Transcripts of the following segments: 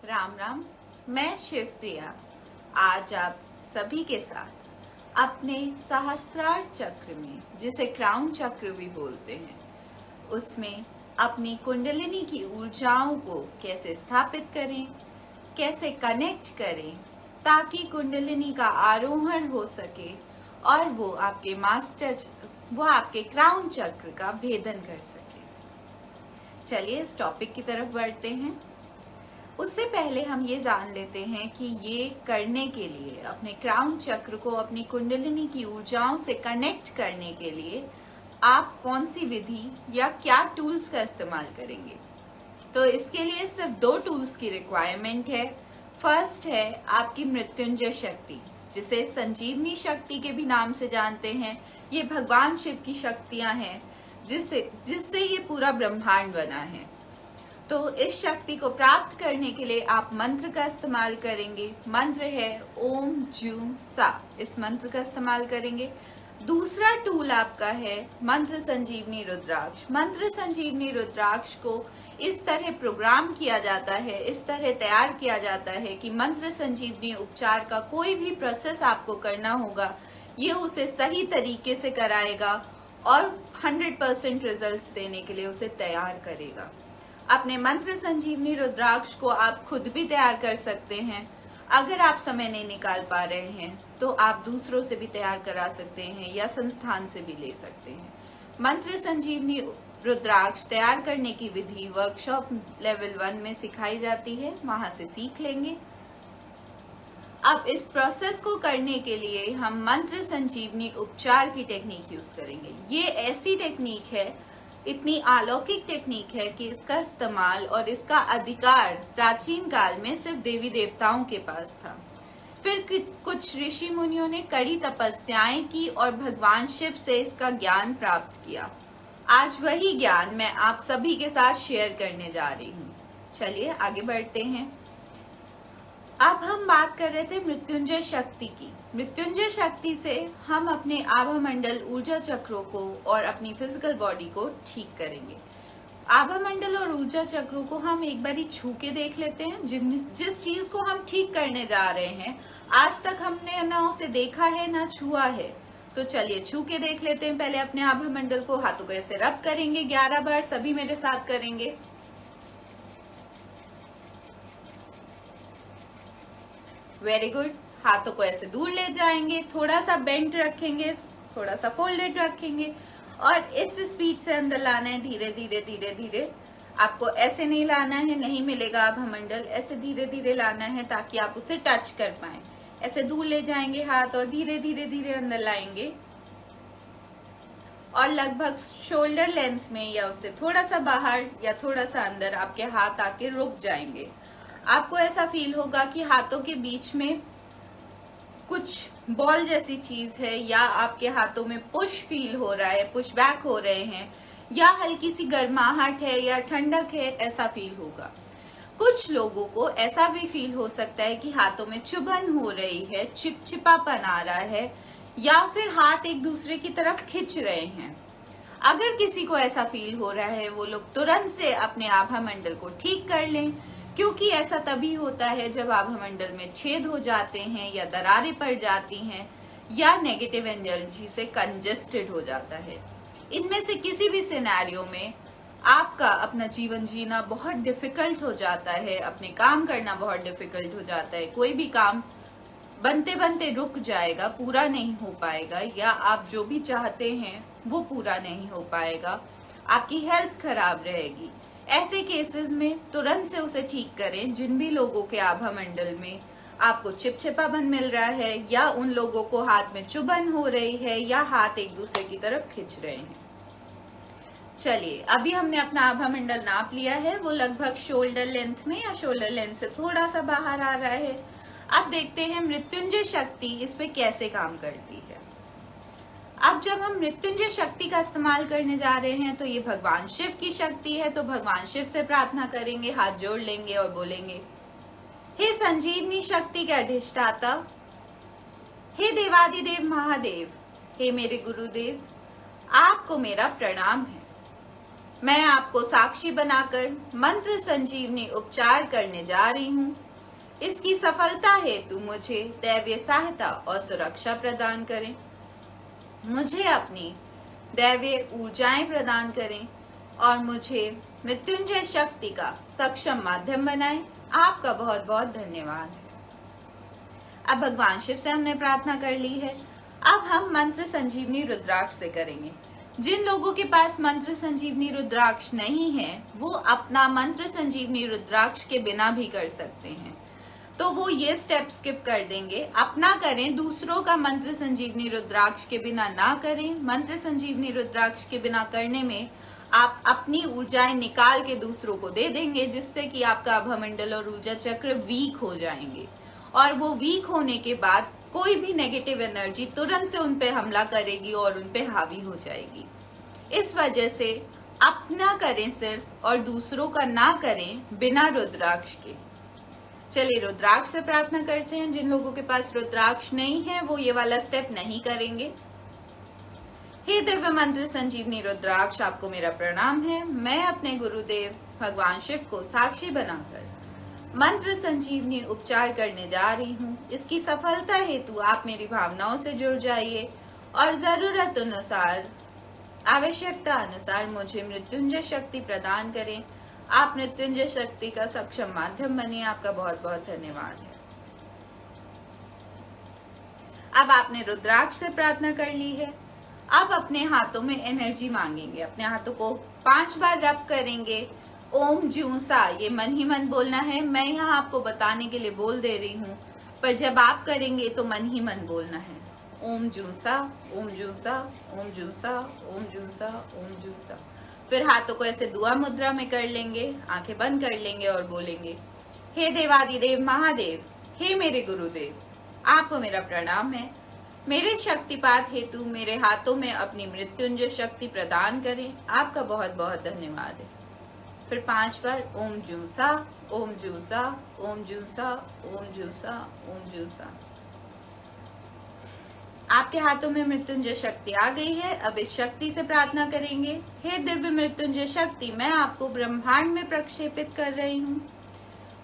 राम राम। मैं शिवप्रिया आज आप सभी के साथ अपने सहस्त्रार चक्र में, जिसे क्राउन चक्र भी बोलते हैं, उसमें अपनी कुंडलिनी की ऊर्जाओं को कैसे स्थापित करें, कैसे कनेक्ट करें ताकि कुंडलिनी का आरोहण हो सके और वो आपके क्राउन चक्र का भेदन कर सके। चलिए इस टॉपिक की तरफ बढ़ते हैं। उससे पहले हम ये जान लेते हैं कि ये करने के लिए, अपने क्राउन चक्र को अपनी कुंडलिनी की ऊर्जाओं से कनेक्ट करने के लिए आप कौन सी विधि या क्या टूल्स का इस्तेमाल करेंगे। तो इसके लिए सिर्फ 2 टूल्स की रिक्वायरमेंट है। फर्स्ट है आपकी मृत्युंजय शक्ति, जिसे संजीवनी शक्ति के भी नाम से जानते हैं। ये भगवान शिव की शक्तियां हैं जिससे ये पूरा ब्रह्मांड बना है। तो इस शक्ति को प्राप्त करने के लिए आप मंत्र का इस्तेमाल करेंगे। मंत्र है ओम जूं सा। इस मंत्र का इस्तेमाल करेंगे। दूसरा टूल आपका है मंत्र संजीवनी रुद्राक्ष। मंत्र संजीवनी रुद्राक्ष को इस तरह प्रोग्राम किया जाता है, इस तरह तैयार किया जाता है कि मंत्र संजीवनी उपचार का कोई भी प्रोसेस आपको करना होगा, ये उसे सही तरीके से कराएगा और 100% रिजल्ट्स देने के लिए उसे तैयार करेगा। अपने मंत्र संजीवनी रुद्राक्ष को आप खुद भी तैयार कर सकते हैं। अगर आप समय नहीं निकाल पा रहे हैं तो आप दूसरों से भी तैयार करा सकते हैं या संस्थान से भी ले सकते हैं। मंत्र संजीवनी रुद्राक्ष तैयार करने की विधि वर्कशॉप लेवल 1 में सिखाई जाती है, वहां से सीख लेंगे। अब इस प्रोसेस को करने के लिए हम मंत्र संजीवनी उपचार की टेक्निक यूज करेंगे। ये ऐसी टेक्निक है, इतनी अलौकिक टेक्निक है कि इसका इस्तेमाल और इसका अधिकार प्राचीन काल में सिर्फ देवी देवताओं के पास था। फिर कुछ ऋषि मुनियों ने कड़ी तपस्याएं की और भगवान शिव से इसका ज्ञान प्राप्त किया। आज वही ज्ञान मैं आप सभी के साथ शेयर करने जा रही हूँ। चलिए आगे बढ़ते हैं। अब हम बात कर रहे थे मृत्युंजय शक्ति की। मृत्युंजय शक्ति से हम अपने आभा मंडल ऊर्जा चक्रों को और अपनी फिजिकल बॉडी को ठीक करेंगे। आभा मंडल और ऊर्जा चक्रों को हम एक बारी छू के देख लेते हैं। जिस चीज को हम ठीक करने जा रहे हैं, आज तक हमने ना उसे देखा है ना छुआ है, तो चलिए छू के देख लेते हैं। पहले अपने आभा मंडल को हाथों को ऐसे रब करेंगे 11 बार। सभी मेरे साथ करेंगे। Very good. हाथों को ऐसे दूर ले जाएंगे, थोड़ा सा बेंट रखेंगे, थोड़ा सा फोल्डेड रखेंगे और इस स्पीड से अंदर लाना है। धीरे धीरे धीरे धीरे। आपको ऐसे नहीं लाना है, नहीं मिलेगा आभा मंडल। ऐसे धीरे धीरे लाना है ताकि आप उसे टच कर पाए। ऐसे दूर ले जाएंगे हाथ और धीरे धीरे धीरे अंदर लाएंगे और लगभग शोल्डर लेंथ में या उससे थोड़ा सा बाहर या थोड़ा सा अंदर आपके हाथ आके रुक जाएंगे। आपको ऐसा फील होगा कि हाथों के बीच में कुछ बॉल जैसी चीज है, या आपके हाथों में पुश फील हो रहा है, पुश बैक हो रहे हैं, या हल्की सी गर्माहट है या ठंडक है, ऐसा फील होगा। कुछ लोगों को ऐसा भी फील हो सकता है कि हाथों में चुभन हो रही है, चिपचिपापन आ रहा है, या फिर हाथ एक दूसरे की तरफ खिंच रहे हैं। अगर किसी को ऐसा फील हो रहा है, वो लोग तुरंत से अपने आभा मंडल को ठीक कर लें, क्योंकि ऐसा तभी होता है जब आभा मंडल में छेद हो जाते हैं या दरारें पड़ जाती हैं या नेगेटिव एनर्जी से कंजेस्टेड हो जाता है। इनमें से किसी भी सिनेरियो में आपका अपना जीवन जीना बहुत डिफिकल्ट हो जाता है, अपने काम करना बहुत डिफिकल्ट हो जाता है। कोई भी काम बनते बनते रुक जाएगा, पूरा नहीं हो पाएगा, या आप जो भी चाहते हैं वो पूरा नहीं हो पाएगा। आपकी हेल्थ खराब रहेगी। ऐसे केसेस में तुरंत से उसे ठीक करें। जिन भी लोगों के आभा मंडल में आपको चिपचिपापन मिल रहा है, या उन लोगों को हाथ में चुभन हो रही है, या हाथ एक दूसरे की तरफ खिंच रहे हैं। चलिए अभी हमने अपना आभा मंडल नाप लिया है। वो लगभग शोल्डर लेंथ में या शोल्डर लेंथ से थोड़ा सा बाहर आ रहा है। अब देखते हैं मृत्युंजय शक्ति इस पे कैसे काम करती है। अब जब हम मृत्युंजय शक्ति का इस्तेमाल करने जा रहे हैं तो ये भगवान शिव की शक्ति है, तो भगवान शिव से प्रार्थना करेंगे, हाथ जोड़ लेंगे और बोलेंगे, हे संजीवनी शक्ति के अधिष्ठाता, हे देवादिदेव महादेव, हे मेरे गुरुदेव, आपको मेरा प्रणाम है। मैं आपको साक्षी बनाकर मंत्र संजीवनी उपचार करने जा रही हूँ। इसकी सफलता हेतु मुझे दैवीय सहायता और सुरक्षा प्रदान करें। मुझे अपनी दैवीय ऊर्जाएं प्रदान करें और मुझे मृत्युंजय शक्ति का सक्षम माध्यम बनाएं। आपका बहुत बहुत धन्यवाद है। अब भगवान शिव से हमने प्रार्थना कर ली है। अब हम मंत्र संजीवनी रुद्राक्ष से करेंगे। जिन लोगों के पास मंत्र संजीवनी रुद्राक्ष नहीं है वो अपना मंत्र संजीवनी रुद्राक्ष के बिना भी कर सकते हैं, तो वो ये स्टेप स्किप कर देंगे, अपना करें, दूसरों का मंत्र संजीवनी रुद्राक्ष के बिना ना करें। मंत्र संजीवनी रुद्राक्ष के बिना करने में आप अपनी ऊर्जाएं निकाल के दूसरों को दे देंगे, जिससे कि आपका आभामंडल और ऊर्जा चक्र वीक हो जाएंगे और वो वीक होने के बाद कोई भी नेगेटिव एनर्जी तुरंत से उन पे हमला करेगी और उन पे हावी हो जाएगी। इस वजह से अपना करें सिर्फ और दूसरों का ना करें बिना रुद्राक्ष के। चलिए रुद्राक्ष से प्रार्थना करते हैं। जिन लोगों के पास रुद्राक्ष नहीं है वो ये वाला स्टेप नहीं करेंगे। हे दिव्य मंत्र संजीवनी रुद्राक्ष, आपको मेरा प्रणाम है। मैं अपने गुरुदेव भगवान शिव को साक्षी बनाकर मंत्र संजीवनी उपचार करने जा रही हूँ। इसकी सफलता हेतु आप मेरी भावनाओं से जुड़ जाइए और जरूरत अनुसार, आवश्यकता अनुसार मुझे मृत्युंजय शक्ति प्रदान करें। आप मृत्युंजय शक्ति का सक्षम माध्यम बनिए। आपका बहुत बहुत धन्यवाद है। अब आपने रुद्राक्ष से प्रार्थना कर ली है। अब अपने हाथों में एनर्जी मांगेंगे। अपने हाथों को 5 बार रब करेंगे। ओम ज्यूं सा, ये मन ही मन बोलना है। मैं यहाँ आपको बताने के लिए बोल दे रही हूँ, पर जब आप करेंगे तो मन ही मन बोलना है। ओम ज्यूं सा, ओम ज्यूं सा, ओम ज्यूं सा, ओम ज्यूं सा, ओम ज्यूं सा। फिर हाथों को ऐसे दुआ मुद्रा में कर लेंगे, आंखें बंद कर लेंगे और बोलेंगे, हे देवादिदेव महादेव, हे मेरे गुरुदेव, आपको मेरा प्रणाम है। मेरे शक्तिपात हेतु मेरे हाथों में अपनी मृत्युंजय शक्ति प्रदान करें। आपका बहुत बहुत धन्यवाद है। फिर 5 बार ओम जूसा, ओम जूसा, ओम जूसा, ओम जूसा, ओम जूसा। आपके हाथों में मृत्युंजय शक्ति आ गई है। अब इस शक्ति से प्रार्थना करेंगे, हे दिव्य मृत्युंजय शक्ति, मैं आपको ब्रह्मांड में प्रक्षेपित कर रही हूँ।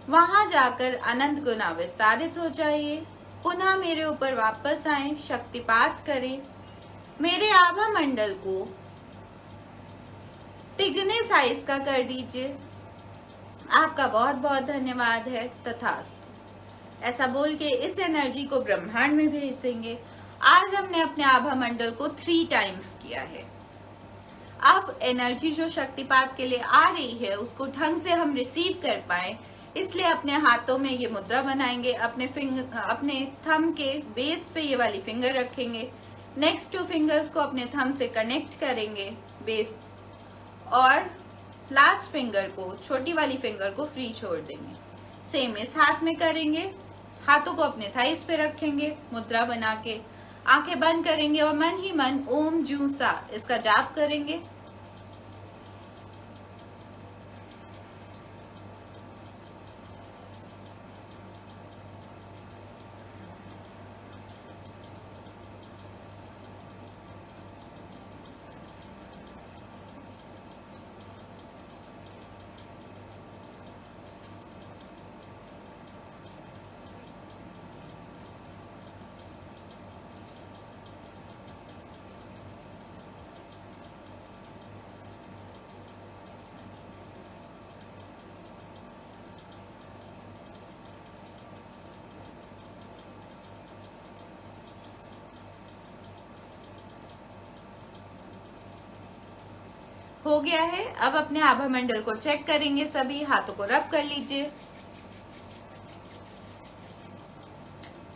वहां जाकर अनंत गुना विस्तारित हो जाइए। पुनः मेरे ऊपर वापस आए, शक्तिपात करें। मेरे आभा मंडल को तिगने साइज का कर दीजिए। आपका बहुत बहुत धन्यवाद है। तथास्तु। ऐसा बोल के इस एनर्जी को ब्रह्मांड में भेज देंगे। आज हमने अपने आभा मंडल को 3 टाइम्स किया है। अब एनर्जी जो शक्तिपात के लिए आ रही है उसको ढंग से हम रिसीव कर पाए, इसलिए अपने हाथों में ये मुद्रा बनाएंगे। अपने थंब के बेस पे ये वाली फिंगर रखेंगे। नेक्स्ट 2 फिंगर्स को अपने थंब से कनेक्ट करेंगे बेस, और लास्ट फिंगर को, छोटी वाली फिंगर को फ्री छोड़ देंगे। सेम इस हाथ में करेंगे। हाथों को अपने थाइस पे रखेंगे मुद्रा बना के, आंखें बंद करेंगे और मन ही मन ओम जू सा इसका जाप करेंगे। हो गया है। अब अपने आभा मंडल को चेक करेंगे। सभी हाथों को रब कर लीजिए।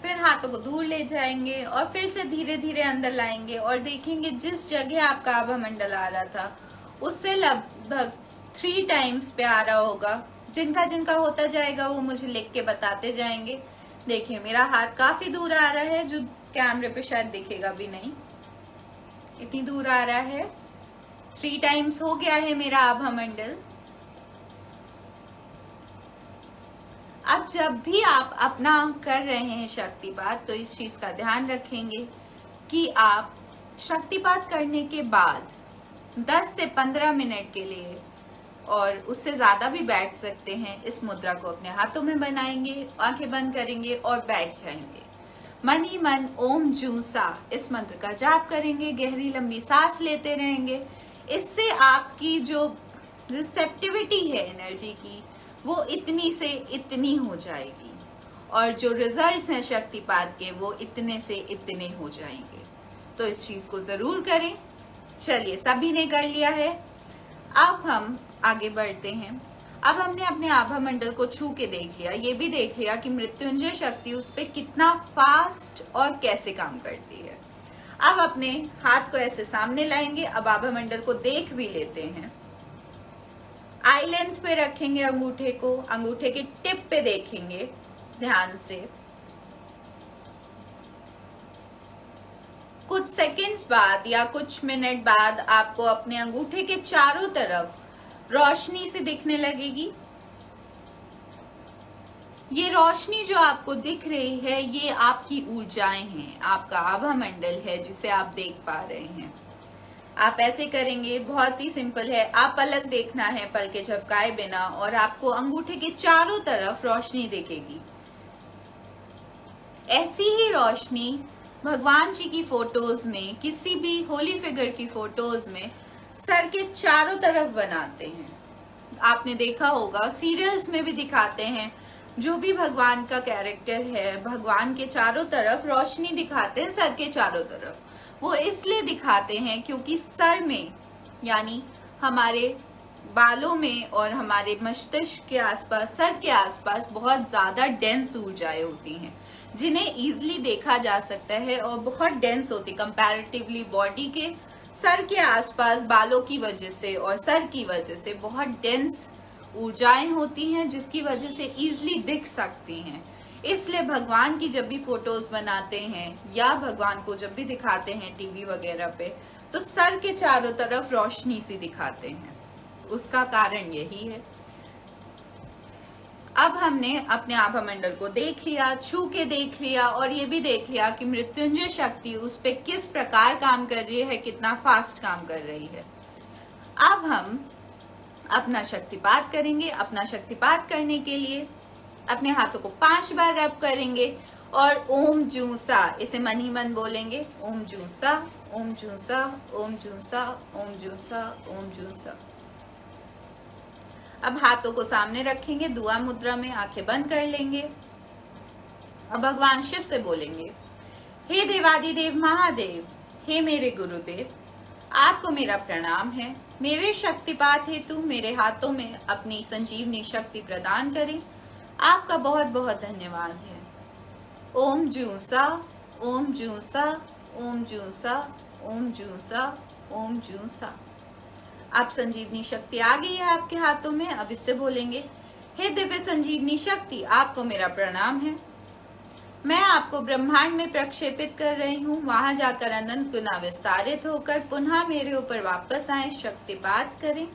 फिर हाथों को दूर ले जाएंगे और फिर से धीरे धीरे अंदर लाएंगे और देखेंगे जिस जगह आपका आभा मंडल आ रहा था उससे लगभग 3 टाइम्स पे आ रहा होगा। जिनका जिनका होता जाएगा वो मुझे लिख के बताते जाएंगे। देखिए मेरा हाथ काफी दूर आ रहा है, जो कैमरे पे शायद दिखेगा भी नहीं, इतनी दूर आ रहा है। 3 टाइम्स हो गया है मेरा आभा मंडल। अब जब भी आप अपना कर रहे हैं शक्तिपात, तो इस चीज का ध्यान रखेंगे कि आप शक्तिपात करने के बाद 10 से 15 मिनट के लिए और उससे ज्यादा भी बैठ सकते हैं। इस मुद्रा को अपने हाथों में बनाएंगे, आंखें बंद करेंगे और बैठ जाएंगे। मन ही मन ओम जू सा इस मंत्र का जाप करेंगे, गहरी लंबी सांस लेते रहेंगे। इससे आपकी जो रिसेप्टिविटी है एनर्जी की, वो इतनी से इतनी हो जाएगी और जो रिजल्ट्स हैं शक्तिपात के, वो इतने से इतने हो जाएंगे। तो इस चीज को जरूर करें। चलिए, सभी ने कर लिया है, अब हम आगे बढ़ते हैं। अब हमने अपने आभा मंडल को छू के देख लिया, ये भी देख लिया कि मृत्युंजय शक्ति उस पर कितना फास्ट और कैसे काम करती है। अब अपने हाथ को ऐसे सामने लाएंगे। अब आभा मंडल को देख भी लेते हैं। आई लेंथ पे रखेंगे अंगूठे को, अंगूठे के टिप पे देखेंगे ध्यान से। कुछ सेकंड्स बाद या कुछ मिनट बाद आपको अपने अंगूठे के चारों तरफ रोशनी से दिखने लगेगी। ये रोशनी जो आपको दिख रही है, ये आपकी ऊर्जाएं हैं, आपका आभा मंडल है जिसे आप देख पा रहे हैं। आप ऐसे करेंगे, बहुत ही सिंपल है। आप पलक देखना है पल के झपकाए बिना और आपको अंगूठे के चारों तरफ रोशनी दिखेगी। ऐसी ही रोशनी भगवान जी की फोटोज में, किसी भी होली फिगर की फोटोज में सर के चारों तरफ बनाते हैं। आपने देखा होगा, सीरियल्स में भी दिखाते हैं। जो भी भगवान का कैरेक्टर है, भगवान के चारों तरफ रोशनी दिखाते हैं, सर के चारों तरफ। वो इसलिए दिखाते हैं क्योंकि सर में, यानी हमारे बालों में और हमारे मस्तिष्क के आसपास, सर के आसपास बहुत ज्यादा डेंस ऊर्जाएं होती हैं, जिन्हें इजीली देखा जा सकता है और बहुत डेंस होती कंपैरेटिवली बॉडी के। सर के आसपास बालों की वजह से और सर की वजह से बहुत डेंस ऊर्जाएं होती हैं, जिसकी वजह से इजीली दिख सकती हैं। इसलिए भगवान की जब भी फोटोज बनाते हैं या भगवान को जब भी दिखाते हैं टीवी वगैरह पे, तो सर के चारों तरफ रोशनी सी दिखाते हैं। उसका कारण यही है। अब हमने अपने आभा मंडल को देख लिया, छू के देख लिया और ये भी देख लिया कि मृत्युंजय शक्ति उस पे किस प्रकार काम कर रही है, कितना फास्ट काम कर रही है। अब हम अपना शक्तिपात करेंगे। अपना शक्तिपात करने के लिए अपने हाथों को 5 बार रब करेंगे और ओम जू सा इसे मन ही मन बोलेंगे। ओम जू सा, ओम जू सा, ओम जू सा, ओम जू सा, ओम जू सा। अब हाथों को सामने रखेंगे, दुआ मुद्रा में आंखें बंद कर लेंगे। अब भगवान शिव से बोलेंगे, हे देवादिदेव महादेव, हे मेरे गुरुदेव, आपको मेरा प्रणाम है। मेरे शक्तिपात हेतु मेरे हाथों में अपनी संजीवनी शक्ति प्रदान करें। आपका बहुत बहुत धन्यवाद है। ओम जू सा, ओम जू सा, ओम जू सा, ओम जू सा, ओम जू सा। अब संजीवनी शक्ति आ गई है आपके हाथों में। अब इससे बोलेंगे, हे दिव्य संजीवनी शक्ति, आपको मेरा प्रणाम है। मैं आपको ब्रह्मांड में प्रक्षेपित कर रही हूँ। वहां जाकर अनंत गुना विस्तारित होकर पुनः मेरे ऊपर वापस आए, शक्तिपात करें।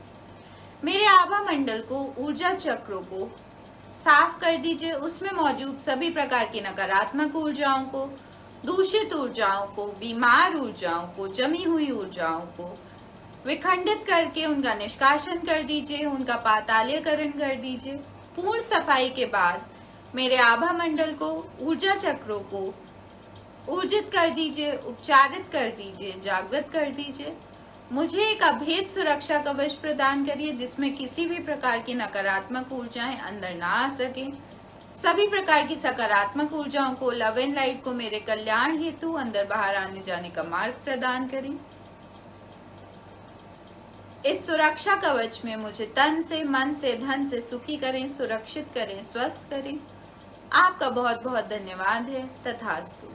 मेरे आभा मंडल को, ऊर्जा चक्रों को साफ कर दीजिए। उसमें मौजूद सभी प्रकार की नकारात्मक ऊर्जाओं को, दूषित ऊर्जाओं को, बीमार ऊर्जाओं को, जमी हुई ऊर्जाओं को विखंडित करके उनका निष्कासन कर दीजिए, उनका पातालीकरण कर दीजिए। पूर्ण सफाई के बाद मेरे आभा मंडल को, ऊर्जा चक्रों को ऊर्जित कर दीजिए, उपचारित कर दीजिए, जागृत कर दीजिए। मुझे एक अभेद सुरक्षा कवच प्रदान करिए, जिसमें किसी भी प्रकार की नकारात्मक ऊर्जाएं अंदर ना आ सके। सभी प्रकार की सकारात्मक ऊर्जाओं को, लव एंड लाइट को मेरे कल्याण हेतु अंदर बाहर आने जाने का मार्ग प्रदान करें। इस सुरक्षा कवच में मुझे तन से, मन से, धन से सुखी करें, सुरक्षित करें, स्वस्थ करें। आपका बहुत बहुत धन्यवाद है। तथास्तु।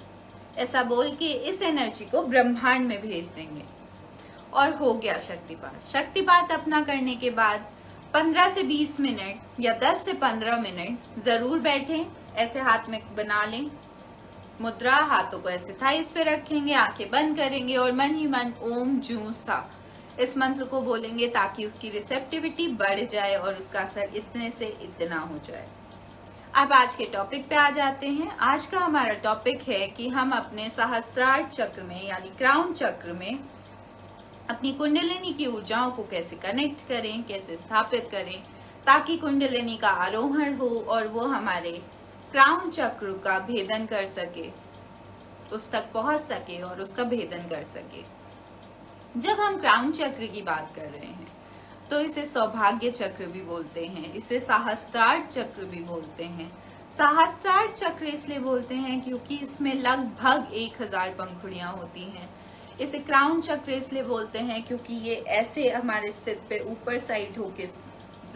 ऐसा बोल के इस एनर्जी को ब्रह्मांड में भेज देंगे और हो गया शक्तिपात। शक्तिपात अपना करने के बाद 15 से 20 मिनट या 10 से 15 मिनट जरूर बैठें। ऐसे हाथ में बना लें मुद्रा, हाथों को ऐसे थाइस पे रखेंगे, आंखें बंद करेंगे और मन ही मन ओम जू सा इस मंत्र को बोलेंगे, ताकि उसकी रिसेप्टिविटी बढ़ जाए और उसका असर इतने से इतना हो जाए। अब आज के टॉपिक पे आ जाते हैं। आज का हमारा टॉपिक है कि हम अपने सहस्त्रार चक्र में, यानी क्राउन चक्र में अपनी कुंडलिनी की ऊर्जाओं को कैसे कनेक्ट करें, कैसे स्थापित करें, ताकि कुंडलिनी का आरोहण हो और वो हमारे क्राउन चक्र का भेदन कर सके, उस तक पहुंच सके और उसका भेदन कर सके। जब हम क्राउन चक्र की बात कर रहे हैं तो इसे सौभाग्य चक्र भी बोलते हैं, इसे सहस्त्रार्थ चक्र भी बोलते हैं। सहस्त्रार्थ चक्र इसलिए बोलते हैं क्योंकि इसमें लगभग 1000 पंखुड़ियां होती हैं। इसे क्राउन चक्र इसलिए बोलते हैं क्योंकि ये ऐसे हमारे स्थित पे ऊपर साइड होके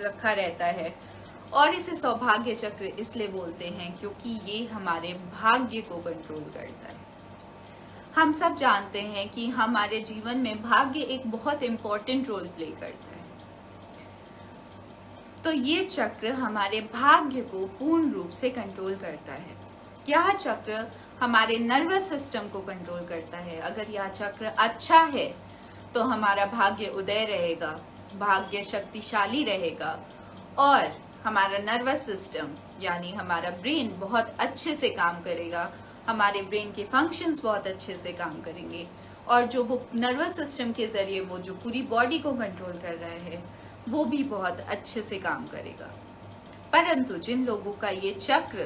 रखा रहता है। और इसे सौभाग्य चक्र इसलिए बोलते हैं क्योंकि ये हमारे भाग्य को कंट्रोल करता है। हम सब जानते हैं कि हमारे जीवन में भाग्य एक बहुत इंपॉर्टेंट रोल प्ले करता है। तो ये चक्र हमारे भाग्य को पूर्ण रूप से कंट्रोल करता है। यह चक्र हमारे नर्वस सिस्टम को कंट्रोल करता है। अगर यह चक्र अच्छा है तो हमारा भाग्य उदय रहेगा, भाग्य शक्तिशाली रहेगा और हमारा नर्वस सिस्टम यानी हमारा ब्रेन बहुत अच्छे से काम करेगा, हमारे ब्रेन के फंक्शंस बहुत अच्छे से काम करेंगे और जो वो नर्वस सिस्टम के जरिए वो जो पूरी बॉडी को कंट्रोल कर रहा है वो भी बहुत अच्छे से काम करेगा। परंतु जिन लोगों का ये चक्र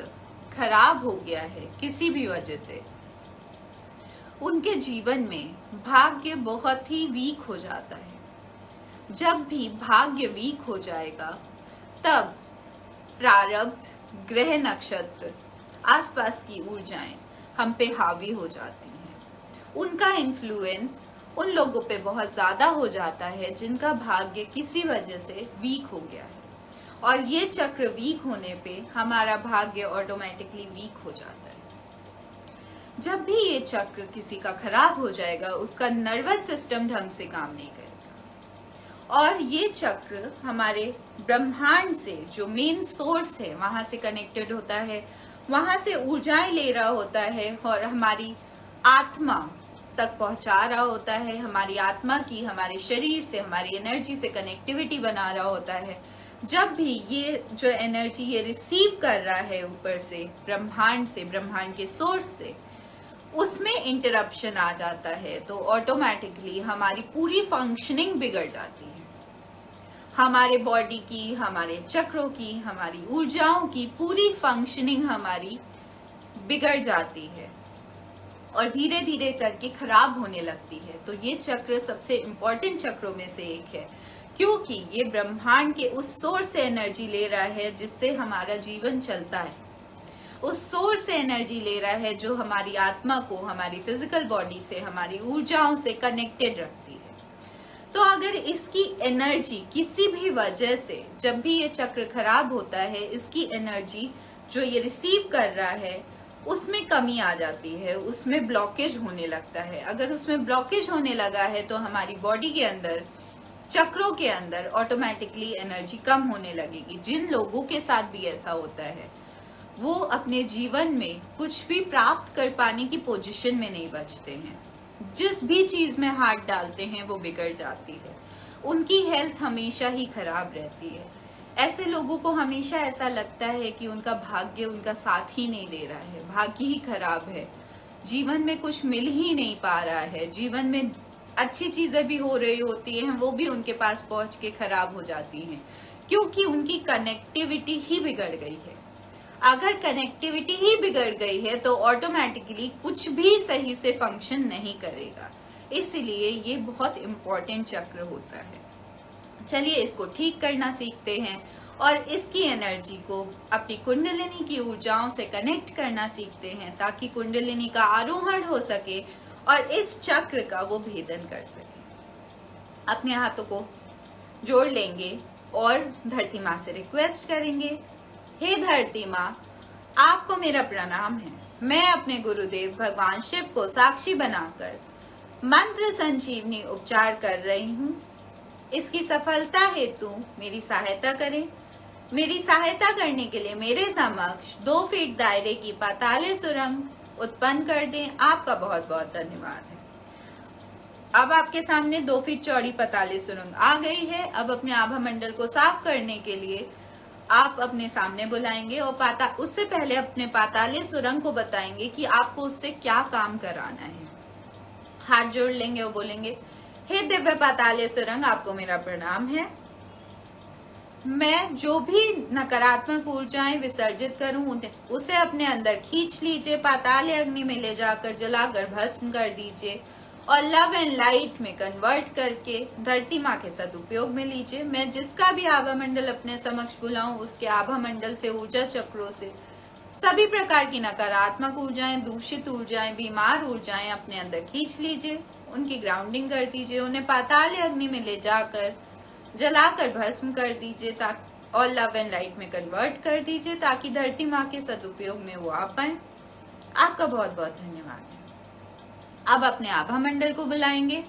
खराब हो गया है किसी भी वजह से, उनके जीवन में भाग्य बहुत ही वीक हो जाता है। जब भी भाग्य वीक हो जाएगा तब प्रारब्ध, ग्रह, नक्षत्र, आसपास की ऊर्जाएं हम पे हावी हो जाती हैं। उनका इन्फ्लुएंस उन लोगों पे बहुत ज्यादा हो जाता है जिनका भाग्य किसी वजह से वीक हो गया है। और ये चक्र वीक होने पे हमारा भाग्य ऑटोमेटिकली वीक हो जाता है। जब भी ये चक्र किसी का खराब हो जाएगा उसका नर्वस सिस्टम ढंग से काम नहीं करेगा और ये चक्र हमारे ब्रह्मांड से जो मेन सोर्स है वहां से कनेक्टेड होता है, वहां से ऊर्जाएं ले रहा होता है और हमारी आत्मा तक पहुंचा रहा होता है। हमारी आत्मा की हमारे शरीर से, हमारी एनर्जी से कनेक्टिविटी बना रहा होता है। जब भी ये जो एनर्जी ये रिसीव कर रहा है ऊपर से, ब्रह्मांड के सोर्स से, उसमें इंटरप्शन आ जाता है तो ऑटोमेटिकली हमारी पूरी फंक्शनिंग बिगड़ जाती है। हमारे बॉडी की, हमारे चक्रों की, हमारी ऊर्जाओं की पूरी फंक्शनिंग हमारी बिगड़ जाती है और धीरे धीरे करके खराब होने लगती है। तो ये चक्र सबसे इम्पोर्टेंट चक्रों में से एक है क्योंकि ये ब्रह्मांड के उस सोर्स से एनर्जी ले रहा है जिससे हमारा जीवन चलता है, उस सोर्स से एनर्जी ले रहा है जो हमारी आत्मा को हमारी फिजिकल बॉडी से, हमारी ऊर्जाओं से कनेक्टेड रखती है। तो अगर इसकी एनर्जी किसी भी वजह से, जब भी ये चक्र खराब होता है, इसकी एनर्जी जो ये रिसीव कर रहा है उसमें कमी आ जाती है, उसमें ब्लॉकेज होने लगता है। अगर उसमें ब्लॉकेज होने लगा है तो हमारी बॉडी के अंदर, चक्रों के अंदर ऑटोमेटिकली एनर्जी कम होने लगेगी। जिन लोगों के साथ भी ऐसा होता है वो अपने जीवन में कुछ भी प्राप्त कर पाने की पोजीशन में नहीं बचते हैं। जिस भी चीज में हाथ डालते हैं वो बिगड़ जाती है, उनकी हेल्थ हमेशा ही खराब रहती है। ऐसे लोगों को हमेशा ऐसा लगता है कि उनका भाग्य उनका साथ ही नहीं दे रहा है, भाग्य ही खराब है, जीवन में कुछ मिल ही नहीं पा रहा है, जीवन में अच्छी चीजें भी हो रही होती हैं वो भी उनके पास पहुंच के खराब हो जाती हैं क्योंकि उनकी कनेक्टिविटी ही बिगड़ गई है। अगर कनेक्टिविटी ही बिगड़ गई है तो ऑटोमेटिकली कुछ भी सही से फंक्शन नहीं करेगा। इसलिए ये बहुत इंपॉर्टेंट चक्र होता है। चलिए इसको ठीक करना सीखते हैं और इसकी एनर्जी को अपनी कुंडलिनी की ऊर्जाओं से कनेक्ट करना सीखते हैं ताकि कुंडलिनी का आरोहण हो सके और इस चक्र का वो भेदन कर सके। अपने हाथों को जोड़ लेंगे और धरती माँ से रिक्वेस्ट करेंगे, हे धरती माँ, आपको मेरा प्रणाम है। मैं अपने गुरुदेव भगवान शिव को साक्षी बनाकर मंत्र संजीवनी उपचार कर रही हूँ। इसकी सफलता हेतु मेरी सहायता करें। मेरी सहायता करने के लिए मेरे समक्ष 2 फीट दायरे की पाताले सुरंग उत्पन्न कर दें। आपका बहुत बहुत धन्यवाद है। अब आपके सामने 2 फीट चौड़ी पाताले सुरंग आ गई है। अब अपने आभा मंडल को साफ करने के लिए आप अपने सामने बुलाएंगे और उससे पहले अपने पाताले सुरंग को बताएंगे कि आपको उससे क्या काम कराना है। हाथ जोड़ लेंगे और बोलेंगे, हे दिव्य पातालीय सुरंग, आपको मेरा प्रणाम है। मैं जो भी नकारात्मक ऊर्जाएं विसर्जित करूं उसे अपने अंदर खींच लीजिए, पातालीय अग्नि में ले जाकर जलाकर भस्म कर दीजिए और लव एंड लाइट में कन्वर्ट करके धरती माँ के सदुपयोग में लीजिए। मैं जिसका भी आभा मंडल अपने समक्ष बुलाऊं उसके आभा मंडल से, ऊर्जा चक्रों से सभी प्रकार की नकारात्मक ऊर्जाएं, दूषित ऊर्जाएं, बीमार ऊर्जाएं अपने अंदर खींच लीजिए, उनकी ग्राउंडिंग कर दीजिए, उन्हें पातालीय अग्नि में ले जाकर जलाकर भस्म कर दीजिए और लव एंड लाइट में कन्वर्ट कर दीजिए ताकि धरती माँ के सदुपयोग में वो आ पाए। आपका बहुत बहुत धन्यवाद है। अब अपने आभा मंडल को बुलाएंगे,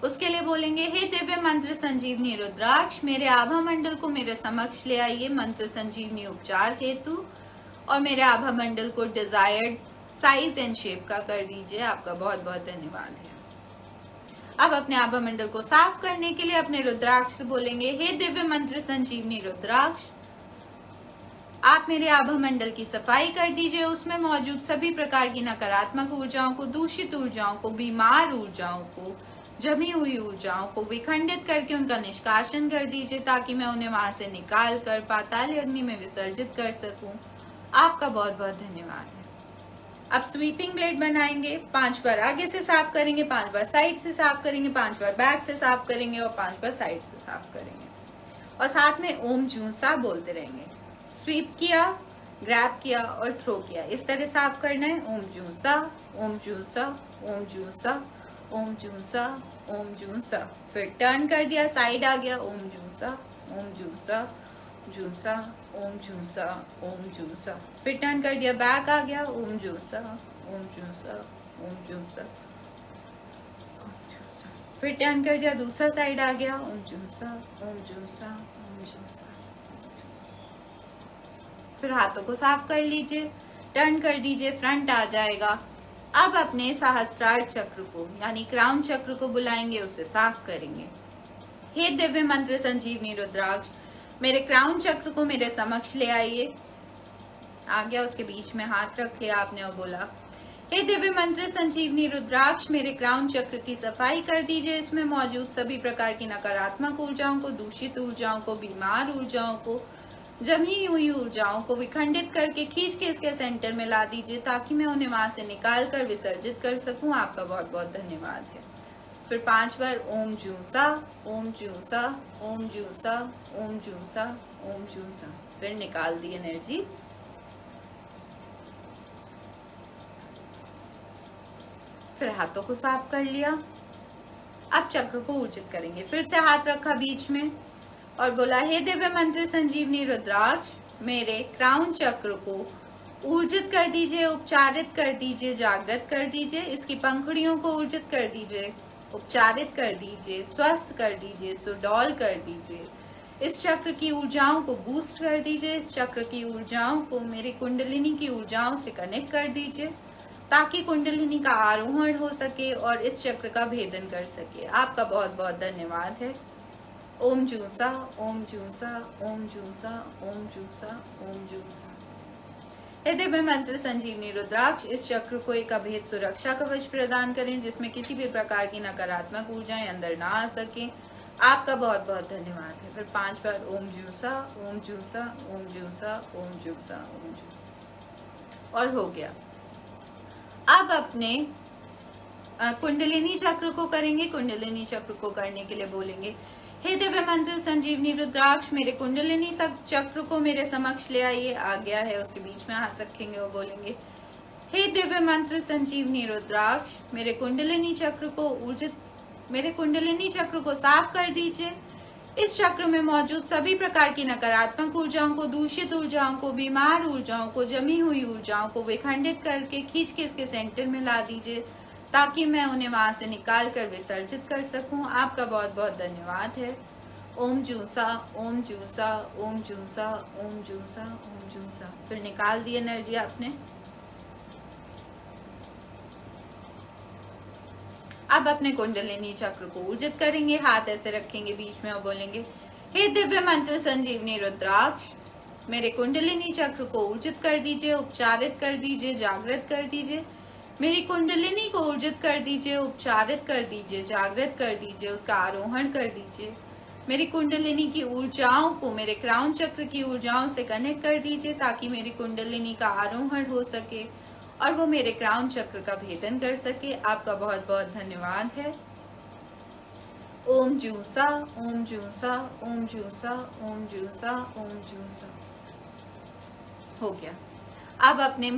उसके लिए बोलेंगे, हे दिव्य मंत्र संजीवनी रुद्राक्ष, मेरे आभा मंडल को मेरे समक्ष ले आइए मंत्र संजीवनी उपचार हेतु और मेरे आभा मंडल को डिजायर्ड साइज एंड शेप का कर दीजिए। आपका बहुत बहुत धन्यवाद है। अब अपने आभा मंडल को साफ करने के लिए अपने रुद्राक्ष से बोलेंगे, हे दिव्य मंत्र संजीवनी रुद्राक्ष, आप मेरे आभा मंडल की सफाई कर दीजिए, उसमें मौजूद सभी प्रकार की नकारात्मक ऊर्जाओं को, दूषित ऊर्जाओं को, बीमार ऊर्जाओं को, जमी हुई ऊर्जाओं को विखंडित करके उनका निष्कासन कर दीजिए ताकि मैं उन्हें वहां से निकाल कर पाताल अग्नि में विसर्जित कर सकूं। आपका बहुत बहुत धन्यवाद है। अब स्वीपिंग ब्लेड बनाएंगे, 5 बार आगे से साफ करेंगे, 5 बार साइड से साफ करेंगे, 5 बार बैक से साफ करेंगे और 5 बार साइड से साफ करेंगे और साथ में ओम जूसा बोलते रहेंगे। स्वीप किया, ग्रैब किया और थ्रो किया, इस तरह साफ करना है। ओम जूसा, ओम जूसा, ओम जूसा, ओम जूसा, ओम जूसा, फिर टर्न कर दिया, साइड आ गया, ओम जूसा, ओम जूसा, जूसा, ओम जूसा, ओम जूसा, फिर टर्न कर दिया, बैक आ गया, ओम जूसा, ओम जूसा, ओम जूसा, ओम जूसा, फिर टर्न कर दिया, दूसरा साइड आ गया, ओम जूसा, ओम जूसा, ओम जूसा, फिर हाथों को साफ कर लीजिए, टर्न कर दीजिए, फ्रंट आ जाएगा। अब अपने सहस्त्रार चक्र को यानी क्राउन चक्र को बुलाएंगे, उसे साफ करेंगे। हे दिव्य मंत्र संजीवनी रुद्राक्ष, मेरे क्राउन चक्र को मेरे समक्ष ले आइए। आ गया, उसके बीच में हाथ रख लिया आपने और बोला, हे दिव्य मंत्र संजीवनी रुद्राक्ष, मेरे क्राउन चक्र की सफाई कर दीजिए, इसमें मौजूद सभी प्रकार की नकारात्मक ऊर्जाओं को, दूषित ऊर्जाओं को, बीमार ऊर्जाओं को, जमी हुई ऊर्जाओं को विखंडित करके खींच के इसके सेंटर में ला दीजिए ताकि मैं उन्हें वहां से निकाल कर विसर्जित कर सकूं। आपका बहुत बहुत धन्यवाद है। फिर 5 बार ओम जूसा, ओम जूसा, ओम जूसा, ओम जूसा, ओम जूसा, फिर निकाल दी एनर्जी। फिर हाथों को साफ कर लिया। अब चक्र को ऊर्जित करेंगे, फिर से हाथ रखा बीच में और बोला, हे दिव्य मंत्र संजीवनी रुद्राक्ष, मेरे क्राउन चक्र को ऊर्जित कर दीजिए, उपचारित कर दीजिए, जागृत कर दीजिए, इसकी पंखुड़ियों को ऊर्जित कर दीजिए, उपचारित कर दीजिए, स्वस्थ कर दीजिए, सुडौल कर दीजिए, इस चक्र की ऊर्जाओं को बूस्ट कर दीजिए, इस चक्र की ऊर्जाओं को मेरी कुंडलिनी की ऊर्जाओं से कनेक्ट कर दीजिए ताकि कुंडलिनी का आरोहण हो सके और इस चक्र का भेदन कर सके। आपका बहुत बहुत धन्यवाद है। ओम जूसा, ओम जूसा, ओम जूसा, ओम जूसा, ओम जूसा। हे दिव्य मंत्र संजीवनी रुद्राक्ष, इस चक्र को एक अभेद सुरक्षा कवच प्रदान करें जिसमें किसी भी प्रकार की नकारात्मक ऊर्जाएं अंदर ना आ सके। आपका बहुत बहुत धन्यवाद है। फिर 5 बार ओम जूसा, ओम जूसा, ओम जूसा, ओम जूसा, ओम जूसा, और हो गया। अब अपने कुंडलिनी चक्र को करेंगे। कुंडलिनी चक्र को करने के लिए बोलेंगे, हे दिव्य मंत्र संजीवनी रुद्राक्ष, मेरे कुंडलिनी चक्र को मेरे समक्ष ले आइए। आ गया है, उसके बीच में हाथ रखेंगे और बोलेंगे, हे दिव्य मंत्र संजीवनी रुद्राक्ष, मेरे कुंडलिनी चक्र को ऊर्जित, मेरे कुंडलिनी चक्र को साफ कर दीजिए। इस चक्र में मौजूद सभी प्रकार की नकारात्मक ऊर्जाओं को, दूषित ऊर्जाओं को, बीमार ऊर्जाओं को, जमी हुई ऊर्जाओं को विखंडित करके खींच के इसके सेंटर में ला दीजिए ताकि मैं उन्हें वहां से निकाल कर विसर्जित कर सकूं। आपका बहुत बहुत धन्यवाद है। ओम जूसा, ओम जूसा, ओम जूसा, ओम जूसा, ओम जूसा, फिर निकाल दी एनर्जी आपने। अब अपने कुंडलिनी चक्र को ऊर्जित करेंगे। हाथ ऐसे रखेंगे बीच में और बोलेंगे, हे दिव्य मंत्र संजीवनी रुद्राक्ष, मेरे कुंडलिनी चक्र को ऊर्जित कर दीजिए, उपचारित कर दीजिए, जागृत कर दीजिए, मेरी कुंडलिनी को ऊर्जित कर दीजिए, उपचारित कर दीजिए, जागृत कर दीजिए, उसका आरोहण कर दीजिए। मेरी कुंडलिनी की ऊर्जाओं को मेरे क्राउन चक्र की ऊर्जाओं से कनेक्ट कर दीजिए ताकि मेरी कुंडलिनी का आरोहण हो सके और वो मेरे क्राउन चक्र का भेदन कर सके। आपका बहुत बहुत धन्यवाद है। ओम जूसा, ओम जूसा, ओम जूसा, ओम जूसा, ओम जूसा। हो गया। अब अपने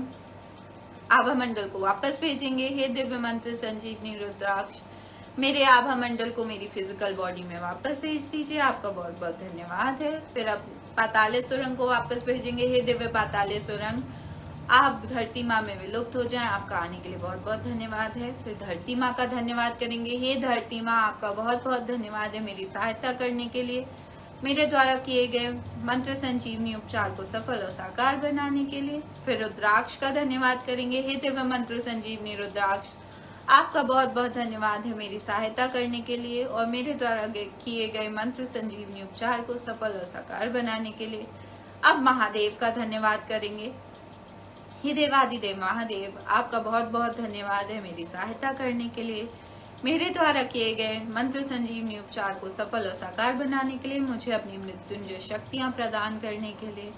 आभा मंडल को वापस भेजेंगे। हे दिव्य मंत्र संजीवनी रुद्राक्ष, मेरे आभा मंडल को मेरी फिजिकल बॉडी में वापस भेज दीजिए। आपका बहुत बहुत धन्यवाद है। फिर अब पाताले सुरंग को वापस भेजेंगे। हे दिव्य पाताले सुरंग, आप धरती माँ में विलुप्त हो जाएं। आपका आने के लिए बहुत बहुत धन्यवाद है। फिर धरती माँ का धन्यवाद करेंगे। हे धरती माँ, आपका बहुत बहुत धन्यवाद है मेरी सहायता करने के लिए, मेरे द्वारा किए गए मंत्र संजीवनी उपचार को सफल और साकार बनाने के लिए। फिर रुद्राक्ष का धन्यवाद करेंगे। हे दिव्य मंत्र संजीवनी रुद्राक्ष, आपका बहुत बहुत धन्यवाद है मेरी सहायता करने के लिए और मेरे द्वारा किए गए मंत्र संजीवनी उपचार को सफल और साकार बनाने के लिए। अब महादेव का धन्यवाद करेंगे। हे देवादिदेव महादेव, आपका बहुत बहुत धन्यवाद है मेरी सहायता करने के लिए, मेरे द्वारा किए गए मंत्र संजीवनी उपचार को सफल और साकार बनाने के लिए, मुझे अपनी मृत्युंजय शक्तियां प्रदान करने के लिए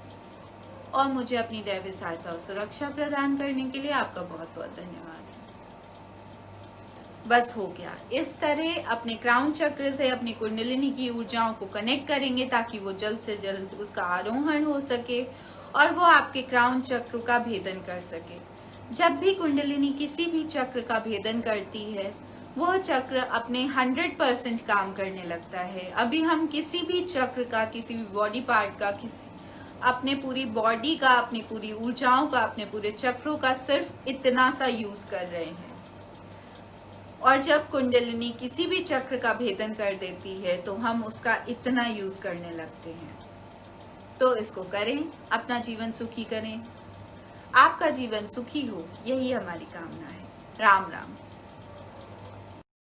और मुझे अपनी दैवी सहायता और सुरक्षा प्रदान करने के लिए आपका बहुत बहुत धन्यवाद है। बस हो गया। इस तरह अपने क्राउन चक्र से अपनी कुंडलिनी की ऊर्जाओं को कनेक्ट करेंगे ताकि वो जल्द से जल्द उसका आरोहण हो सके और वो आपके क्राउन चक्र का भेदन कर सके। जब भी कुंडलिनी किसी भी चक्र का भेदन करती है, वो चक्र अपने 100% काम करने लगता है। अभी हम किसी भी चक्र का, किसी भी बॉडी पार्ट का, अपने पूरी बॉडी का, अपनी पूरी ऊर्जाओं का, अपने पूरे चक्रों का सिर्फ इतना सा यूज कर रहे हैं। और जब कुंडलिनी किसी भी चक्र का भेदन कर देती है तो हम उसका इतना यूज करने लगते हैं। तो इसको करें, अपना जीवन सुखी करें, आपका जीवन सुखी हो, यही हमारी कामना है। राम राम।